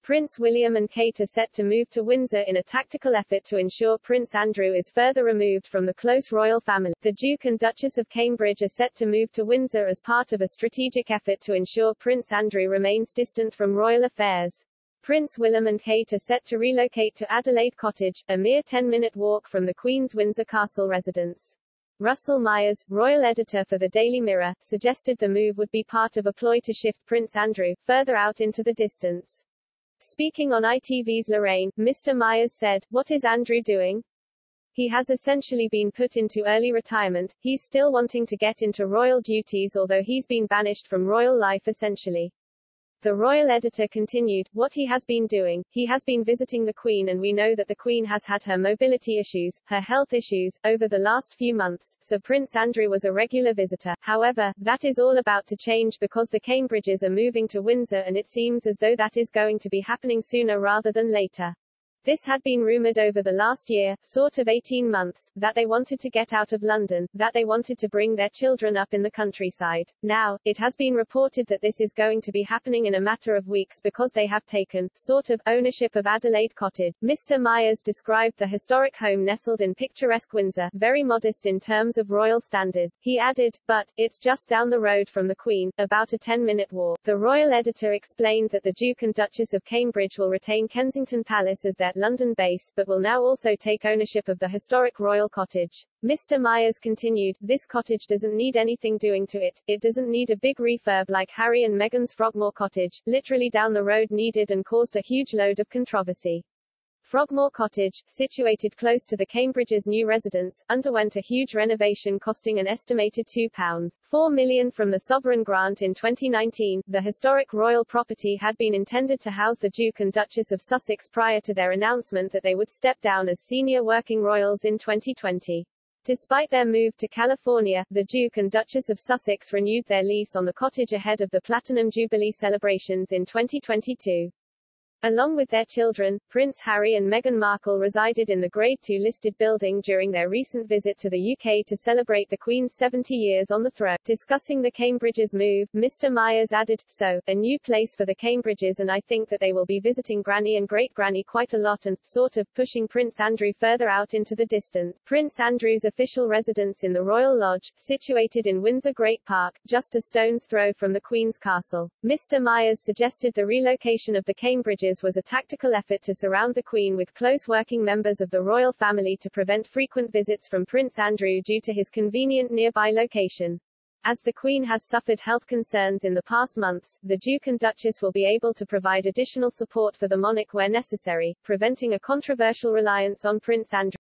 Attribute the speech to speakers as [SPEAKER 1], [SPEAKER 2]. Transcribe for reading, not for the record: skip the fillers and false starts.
[SPEAKER 1] Prince William and Kate are set to move to Windsor in a tactical effort to ensure Prince Andrew is further removed from the close royal family. The Duke and Duchess of Cambridge are set to move to Windsor as part of a strategic effort to ensure Prince Andrew remains distant from royal affairs. Prince William and Kate are set to relocate to Adelaide Cottage, a mere 10-minute walk from the Queen's Windsor Castle residence. Russell Myers, royal editor for the Daily Mirror, suggested the move would be part of a ploy to shift Prince Andrew further out into the distance. Speaking on ITV's Lorraine, Mr. Myers said, "What is Andrew doing? He has essentially been put into early retirement. He's still wanting to get into royal duties although he's been banished from royal life essentially." The royal editor continued, "What he has been doing, he has been visiting the Queen, and we know that the Queen has had her mobility issues, her health issues, over the last few months, so Prince Andrew was a regular visitor. However, that is all about to change because the Cambridges are moving to Windsor and it seems as though that is going to be happening sooner rather than later. This had been rumored over the last year, sort of 18 months, that they wanted to get out of London, that they wanted to bring their children up in the countryside. Now, it has been reported that this is going to be happening in a matter of weeks because they have taken, sort of, ownership of Adelaide Cottage." Mr. Myers described the historic home nestled in picturesque Windsor, very modest in terms of royal standards. He added, "But, it's just down the road from the Queen, about a 10-minute walk." The royal editor explained that the Duke and Duchess of Cambridge will retain Kensington Palace as their London base, but will now also take ownership of the historic royal cottage. Mr. Myers continued, "This cottage doesn't need anything doing to it. It doesn't need a big refurb like Harry and Meghan's Frogmore cottage, literally down the road, needed and caused a huge load of controversy." Frogmore Cottage, situated close to the Cambridges' new residence, underwent a huge renovation costing an estimated £2.4 million from the sovereign grant in 2019. The historic royal property had been intended to house the Duke and Duchess of Sussex prior to their announcement that they would step down as senior working royals in 2020. Despite their move to California, the Duke and Duchess of Sussex renewed their lease on the cottage ahead of the Platinum Jubilee celebrations in 2022. Along with their children, Prince Harry and Meghan Markle resided in the Grade II listed building during their recent visit to the UK to celebrate the Queen's 70 years on the throne. Discussing the Cambridges' move, Mr. Myers added, "So, a new place for the Cambridges, and I think that they will be visiting Granny and Great-Granny quite a lot and, sort of, pushing Prince Andrew further out into the distance." Prince Andrew's official residence in the Royal Lodge, situated in Windsor Great Park, just a stone's throw from the Queen's castle. Mr. Myers suggested the relocation of the Cambridges was a tactical effort to surround the Queen with close working members of the royal family to prevent frequent visits from Prince Andrew due to his convenient nearby location. As the Queen has suffered health concerns in the past months, the Duke and Duchess will be able to provide additional support for the monarch where necessary, preventing a controversial reliance on Prince Andrew.